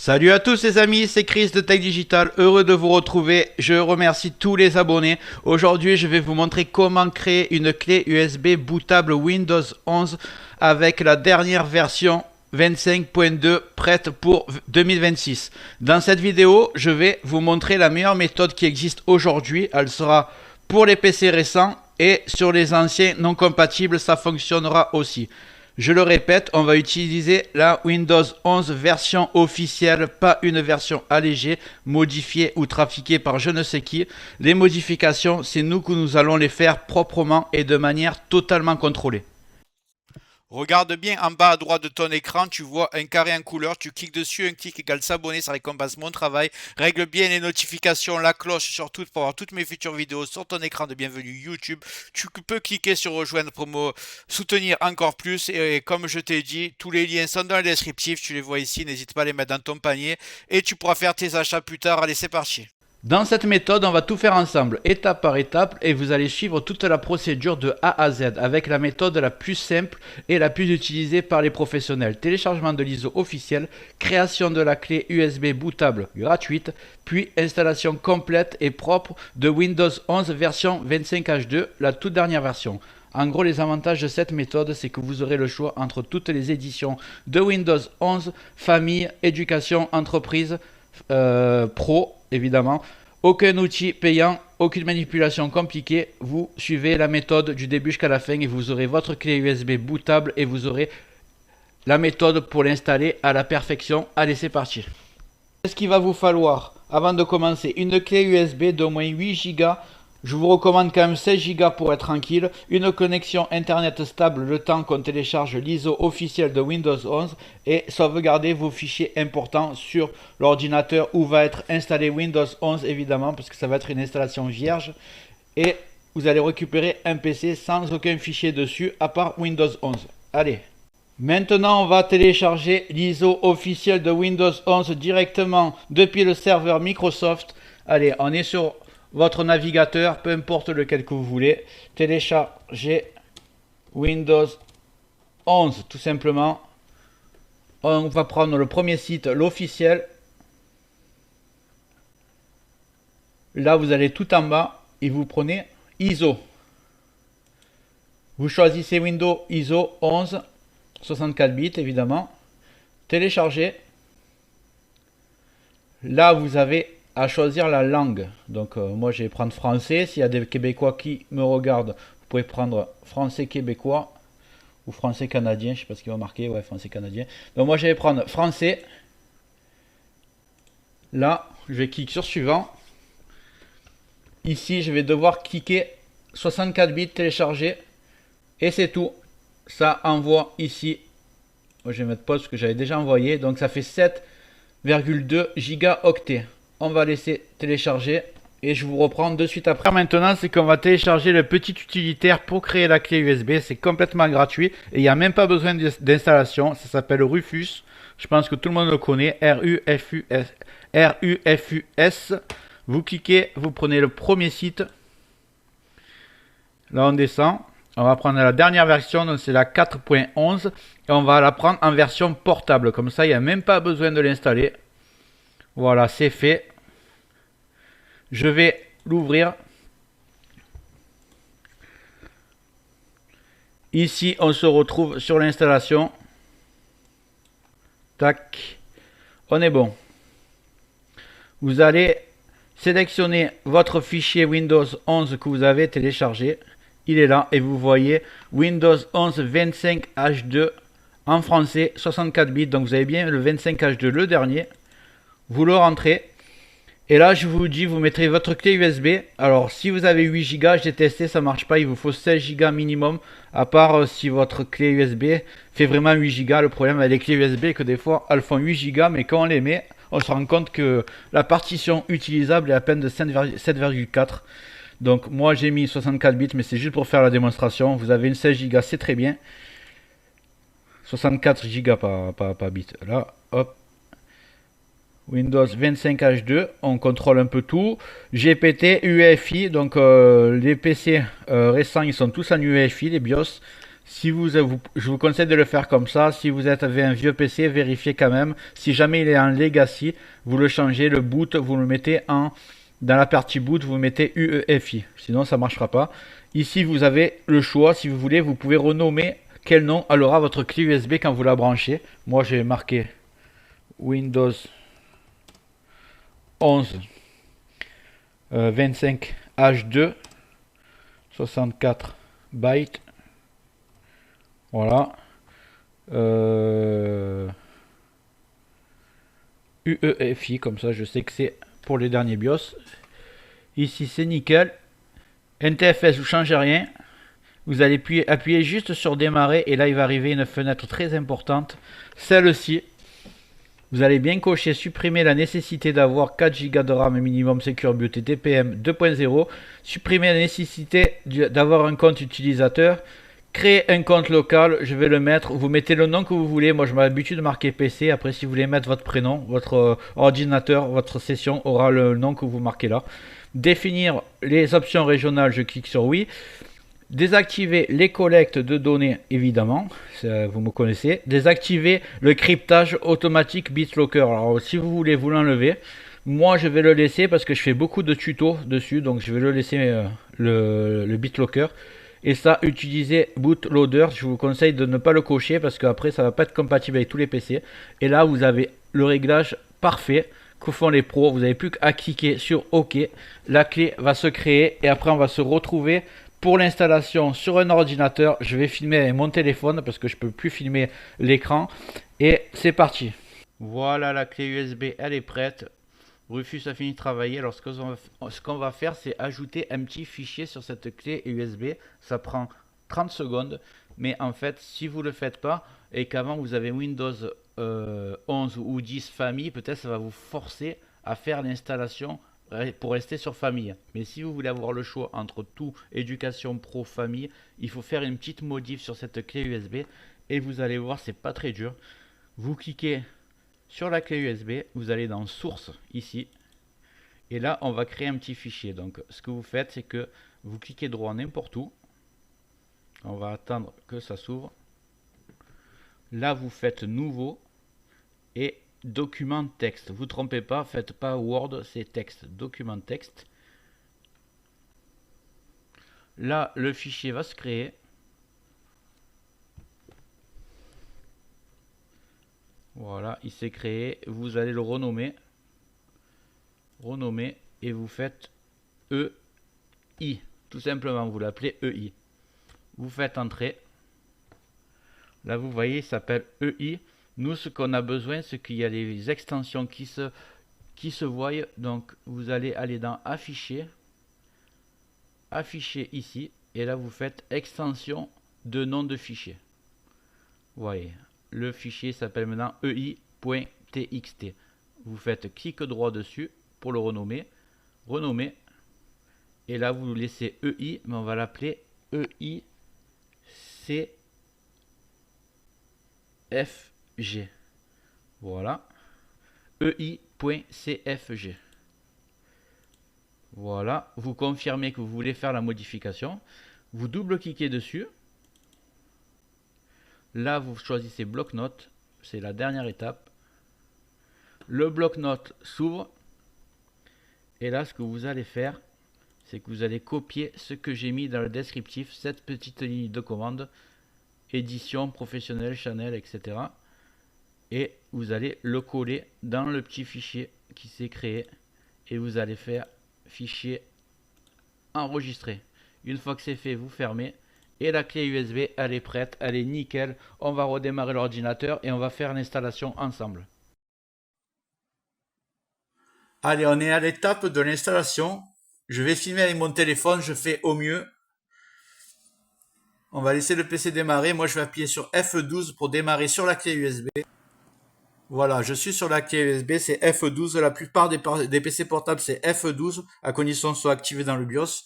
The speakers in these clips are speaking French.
Salut à tous les amis, c'est Chris de Tech Digital, heureux de vous retrouver, je remercie tous les abonnés. Aujourd'hui je vais vous montrer comment créer une clé USB bootable Windows 11 avec la dernière version 25.2 prête pour 2026. Dans cette vidéo, je vais vous montrer la meilleure méthode qui existe aujourd'hui. Elle sera pour les PC récents et sur les anciens non compatibles, ça fonctionnera aussi. Je le répète, on va utiliser la Windows 11 version officielle, pas une version allégée, modifiée ou trafiquée par je ne sais qui. Les modifications, c'est nous que nous allons les faire proprement et de manière totalement contrôlée. Regarde bien en bas à droite de ton écran, tu vois un carré en couleur, tu cliques dessus, un clic égale s'abonner, ça récompense mon travail. Règle bien les notifications, la cloche surtout pour avoir toutes mes futures vidéos sur ton écran de bienvenue YouTube. Tu peux cliquer sur rejoindre pour me soutenir encore plus et comme je t'ai dit, tous les liens sont dans le descriptif, tu les vois ici, n'hésite pas à les mettre dans ton panier et tu pourras faire tes achats plus tard. Allez, c'est parti. Dans cette méthode, on va tout faire ensemble, étape par étape, et vous allez suivre toute la procédure de A à Z, avec la méthode la plus simple et la plus utilisée par les professionnels. Téléchargement de l'ISO officiel, création de la clé USB bootable gratuite, puis installation complète et propre de Windows 11 version 25H2, la toute dernière version. En gros, les avantages de cette méthode, c'est que vous aurez le choix entre toutes les éditions de Windows 11, famille, éducation, entreprise, pro, évidemment. Aucun outil payant, aucune manipulation compliquée. Vous suivez la méthode du début jusqu'à la fin et vous aurez votre clé USB bootable et vous aurez la méthode pour l'installer à la perfection. Allez, c'est parti. Qu'est-ce qu'il va vous falloir avant de commencer? Une clé USB d'au moins 8 Go. Je vous recommande quand même 16 Go pour être tranquille. Une connexion internet stable le temps qu'on télécharge l'ISO officiel de Windows 11 et sauvegardez vos fichiers importants sur l'ordinateur où va être installé Windows 11 évidemment parce que ça va être une installation vierge et vous allez récupérer un PC sans aucun fichier dessus à part Windows 11. Allez. Maintenant, on va télécharger l'ISO officiel de Windows 11 directement depuis le serveur Microsoft. Allez, on est sur votre navigateur, peu importe lequel que vous voulez, télécharger Windows 11 tout simplement. On va prendre le premier site, l'officiel. Là, vous allez tout en bas et vous prenez ISO. Vous choisissez Windows ISO 11, 64 bits évidemment. Télécharger. Là, vous avez à choisir la langue. Donc moi je vais prendre français. S'il y a des Québécois qui me regardent, vous pouvez prendre français québécois ou français canadien. Je sais pas ce qu'ils vont marquer. Ouais, français canadien. Donc moi je vais prendre français. Là, je vais cliquer sur suivant. Ici, je vais devoir cliquer 64 bits télécharger. Et c'est tout. Ça envoie ici. Moi, je vais mettre pause parce que j'avais déjà envoyé. Donc ça fait 7,2 gigaoctets. On va laisser télécharger et je vous reprends de suite après. Maintenant, c'est qu'on va télécharger le petit utilitaire pour créer la clé USB. C'est complètement gratuit et il n'y a même pas besoin d'installation. Ça s'appelle Rufus. Je pense que tout le monde le connaît. R-U-F-U-S. R-U-F-U-S. Vous cliquez, vous prenez le premier site. Là, on descend. On va prendre la dernière version, donc c'est la 4.11. Et on va la prendre en version portable. Comme ça, il n'y a même pas besoin de l'installer. Voilà, c'est fait. Je vais l'ouvrir. Ici, on se retrouve sur l'installation. Tac. On est bon. Vous allez sélectionner votre fichier Windows 11 que vous avez téléchargé. Il est là et vous voyez Windows 11 25H2 en français, 64 bits. Donc vous avez bien le 25H2, le dernier. Vous le rentrez. Et là, je vous dis, vous mettrez votre clé USB. Alors, si vous avez 8 Go, j'ai testé, ça marche pas. Il vous faut 16 Go minimum. À part si votre clé USB fait vraiment 8 Go. Le problème avec les clés USB est que des fois, elles font 8 Go. Mais quand on les met, on se rend compte que la partition utilisable est à peine de 7,4. Donc, moi, j'ai mis 64 bits, mais c'est juste pour faire la démonstration. Vous avez une 16 Go, c'est très bien. 64 Go pas bits. Là, hop. Windows 25H2, on contrôle un peu tout. GPT, UEFI, donc les PC récents, ils sont tous en UEFI, les BIOS. Si je vous conseille de le faire comme ça. Si vous avez un vieux PC, vérifiez quand même. Si jamais il est en legacy, vous le changez. Le boot, vous le mettez dans la partie boot, vous mettez UEFI. Sinon, ça ne marchera pas. Ici, vous avez le choix. Si vous voulez, vous pouvez renommer quel nom elle aura votre clé USB quand vous la branchez. Moi, j'ai marqué Windows 11 25 H2 64 bytes. Voilà. UEFI, comme ça je sais que c'est pour les derniers BIOS. Ici c'est nickel. NTFS, vous changez rien. Vous allez appuyer juste sur démarrer et là il va arriver une fenêtre très importante. Celle-ci. Vous allez bien cocher supprimer la nécessité d'avoir 4 Go de RAM minimum Secure Boot et TPM 2.0. Supprimer la nécessité d'avoir un compte utilisateur. Créer un compte local, je vais le mettre. Vous mettez le nom que vous voulez. Moi, je m'ai l'habitude de marquer PC. Après, si vous voulez mettre votre prénom, votre ordinateur, votre session aura le nom que vous marquez là. Définir les options régionales, je clique sur oui. Désactiver les collectes de données, évidemment, vous me connaissez. Désactiver le cryptage automatique BitLocker. Alors, si vous voulez vous l'enlever, moi je vais le laisser parce que je fais beaucoup de tutos dessus, donc je vais le laisser le BitLocker. Et ça, utiliser bootloader, je vous conseille de ne pas le cocher parce qu'après ça va pas être compatible avec tous les PC. Et là, vous avez le réglage parfait que font les pros. Vous n'avez plus qu'à cliquer sur OK. La clé va se créer et après on va se retrouver pour l'installation sur un ordinateur. Je vais filmer avec mon téléphone parce que je peux plus filmer l'écran. Et c'est parti. Voilà, la clé USB, elle est prête. Rufus a fini de travailler. Alors ce qu'on va faire, c'est ajouter un petit fichier sur cette clé USB. Ça prend 30 secondes. Mais en fait, si vous ne le faites pas et qu'avant vous avez Windows 11 ou 10 famille, peut-être ça va vous forcer à faire l'installation pour rester sur famille. Mais si vous voulez avoir le choix entre tout, éducation pro, famille, il faut faire une petite modif sur cette clé USB. Et vous allez voir, c'est pas très dur. Vous cliquez sur la clé USB, vous allez dans source ici. Et là, on va créer un petit fichier. Donc, ce que vous faites, c'est que vous cliquez droit n'importe où. On va attendre que ça s'ouvre. Là, vous faites nouveau et document texte. Vous ne trompez pas, faites pas Word, c'est texte. Document texte. Là, le fichier va se créer. Voilà, il s'est créé. Vous allez le renommer. Renommer et vous faites EI. Tout simplement, vous l'appelez EI. Vous faites entrer. Là, vous voyez, il s'appelle EI. Nous, ce qu'on a besoin, c'est qu'il y a les extensions qui se voient. Donc, vous allez aller dans Afficher. Afficher ici. Et là, vous faites extension de nom de fichier. Vous voyez, le fichier s'appelle maintenant ei.txt. Vous faites clic droit dessus pour le renommer. Renommer. Et là, vous laissez EI, mais on va l'appeler EICFG. Voilà. EI.cfg. Voilà. Vous confirmez que vous voulez faire la modification. Vous double-cliquez dessus. Là, vous choisissez bloc-notes. C'est la dernière étape. Le bloc-notes s'ouvre. Et là, ce que vous allez faire, c'est que vous allez copier ce que j'ai mis dans le descriptif, cette petite ligne de commande, édition, professionnelle, Chanel, etc. Et vous allez le coller dans le petit fichier qui s'est créé. Et vous allez faire fichier enregistrer. Une fois que c'est fait, vous fermez. Et la clé USB, elle est prête, elle est nickel. On va redémarrer l'ordinateur et on va faire l'installation ensemble. Allez, on est à l'étape de l'installation. Je vais filmer avec mon téléphone, je fais au mieux. On va laisser le PC démarrer. Moi, je vais appuyer sur F12 pour démarrer sur la clé USB. Voilà, je suis sur la clé USB, c'est F12. La plupart des PC portables, c'est F12, à condition que ce soit activé dans le BIOS.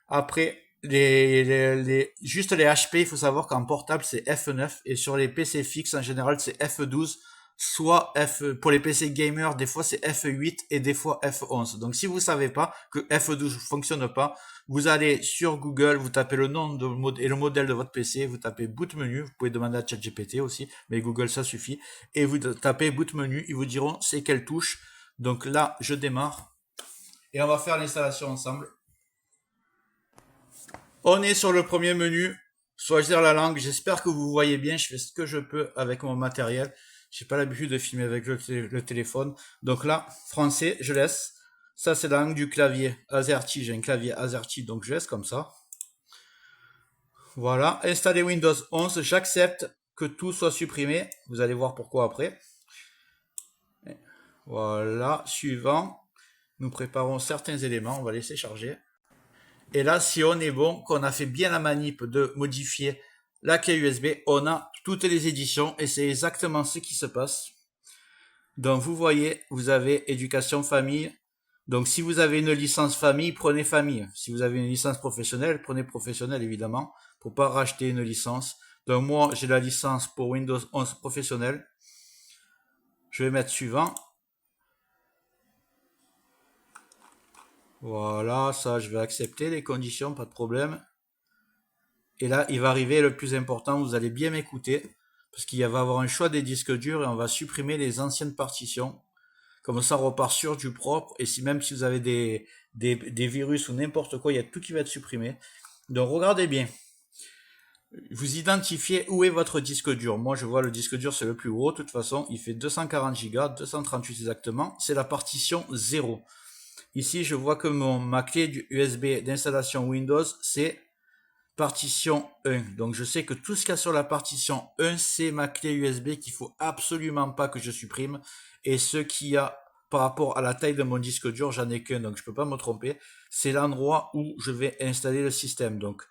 Après, juste les HP, il faut savoir qu'en portable, c'est F9. Et sur les PC fixes, en général, c'est F12. soit pour les PC gamers, des fois c'est F8 et des fois F11. Donc si vous savez pas que F12 fonctionne pas, vous allez sur Google, vous tapez le nom et le modèle de votre PC, vous tapez boot menu, vous pouvez demander à ChatGPT aussi, mais Google ça suffit, et vous tapez boot menu, ils vous diront c'est quelle touche. Donc là, je démarre, et on va faire l'installation ensemble. On est sur le premier menu, choisir la langue, j'espère que vous voyez bien, je fais ce que je peux avec mon matériel. J'ai pas l'habitude de filmer avec le téléphone. Donc là, français, je laisse. Ça, c'est la langue du clavier AZERTY. J'ai un clavier AZERTY, donc je laisse comme ça. Voilà. Installer Windows 11. J'accepte que tout soit supprimé. Vous allez voir pourquoi après. Voilà. Suivant. Nous préparons certains éléments. On va laisser charger. Et là, si on est bon, qu'on a fait bien la manip de modifier la clé USB, on a toutes les éditions et c'est exactement ce qui se passe. Donc vous voyez, vous avez éducation famille. Donc si vous avez une licence famille, prenez famille. Si vous avez une licence professionnelle, prenez professionnel évidemment, pour pas racheter une licence. Donc moi, j'ai la licence pour Windows 11 professionnel. Je vais mettre suivant. Voilà, ça je vais accepter les conditions, pas de problème. Et là, il va arriver le plus important, vous allez bien m'écouter, parce qu'il va y avoir un choix des disques durs et on va supprimer les anciennes partitions. Comme ça, on repart sur du propre. Et si même si vous avez des virus ou n'importe quoi, il y a tout qui va être supprimé. Donc regardez bien. Vous identifiez où est votre disque dur. Moi, je vois le disque dur, c'est le plus gros. De toute façon, il fait 240 Go, 238 exactement. C'est la partition 0. Ici, je vois que ma clé du USB d'installation Windows, c'est partition 1. Donc je sais que tout ce qu'il y a sur la partition 1, c'est ma clé USB qu'il faut absolument pas que je supprime. Et ce qu'il y a par rapport à la taille de mon disque dur, j'en ai qu'un, donc je peux pas me tromper. C'est l'endroit où je vais installer le système. Donc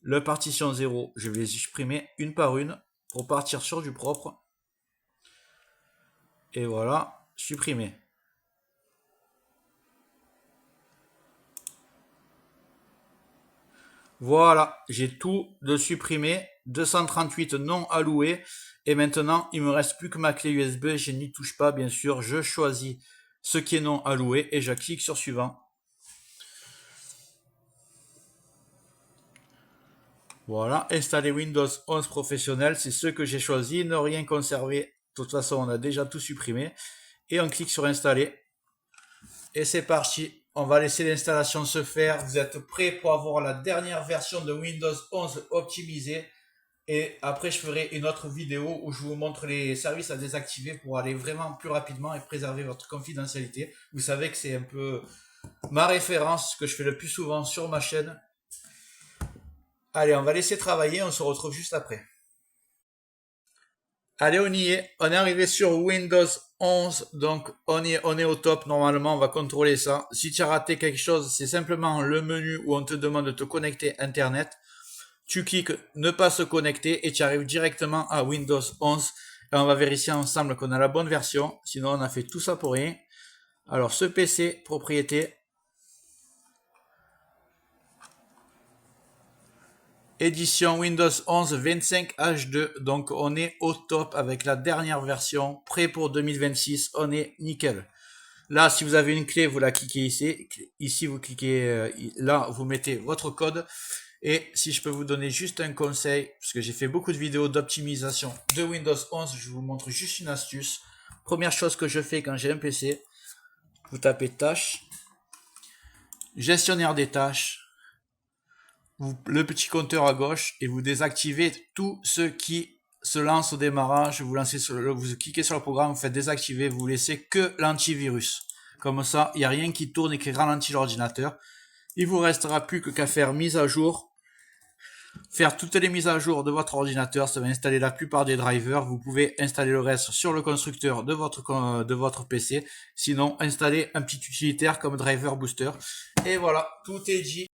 le partition 0, je vais les supprimer une par une pour partir sur du propre. Et voilà, supprimer. Voilà, j'ai tout de supprimé, 238 non alloués, et maintenant il me reste plus que ma clé USB, je n'y touche pas bien sûr, je choisis ce qui est non alloué et je clique sur suivant. Voilà, installer Windows 11 professionnel, c'est ce que j'ai choisi, ne rien conserver, de toute façon on a déjà tout supprimé, et on clique sur installer, et c'est parti. On va laisser l'installation se faire. Vous êtes prêts pour avoir la dernière version de Windows 11 optimisée. Et après, je ferai une autre vidéo où je vous montre les services à désactiver pour aller vraiment plus rapidement et préserver votre confidentialité. Vous savez que c'est un peu ma référence, ce que je fais le plus souvent sur ma chaîne. Allez, on va laisser travailler. On se retrouve juste après. Allez, on y est. On est arrivé sur Windows 11. Donc, on est au top. Normalement, on va contrôler ça. Si tu as raté quelque chose, c'est simplement le menu où on te demande de te connecter Internet. Tu cliques ne pas se connecter et tu arrives directement à Windows 11. Et on va vérifier ensemble qu'on a la bonne version. Sinon, on a fait tout ça pour rien. Alors, ce PC, propriété. Édition Windows 11 25H2, donc on est au top avec la dernière version, prêt pour 2026, on est nickel. Là, si vous avez une clé, vous la cliquez ici. Ici, vous cliquez là, vous mettez votre code. Et si je peux vous donner juste un conseil, parce que j'ai fait beaucoup de vidéos d'optimisation de Windows 11, je vous montre juste une astuce. Première chose que je fais quand j'ai un PC, vous tapez tâches, gestionnaire des tâches, le petit compteur à gauche et vous désactivez tout ce qui se lance au démarrage. Vous cliquez sur le programme, vous faites désactiver, vous laissez que l'antivirus. Comme ça, il n'y a rien qui tourne et qui ralentit l'ordinateur. Il vous restera plus qu'à faire mise à jour, faire toutes les mises à jour de votre ordinateur. Ça va installer la plupart des drivers. Vous pouvez installer le reste sur le constructeur de votre PC. Sinon, installer un petit utilitaire comme Driver Booster. Et voilà, tout est dit.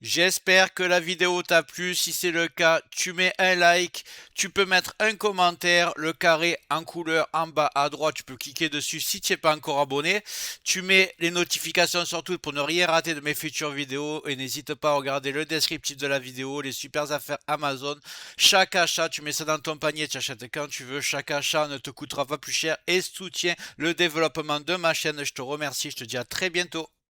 J'espère que la vidéo t'a plu. Si c'est le cas, tu mets un like, tu peux mettre un commentaire, le carré en couleur en bas à droite, tu peux cliquer dessus si tu n'es pas encore abonné. Tu mets les notifications surtout pour ne rien rater de mes futures vidéos et n'hésite pas à regarder le descriptif de la vidéo, les super affaires Amazon. Chaque achat, tu mets ça dans ton panier, tu achètes quand tu veux. Chaque achat ne te coûtera pas plus cher et soutient le développement de ma chaîne. Je te remercie, je te dis à très bientôt.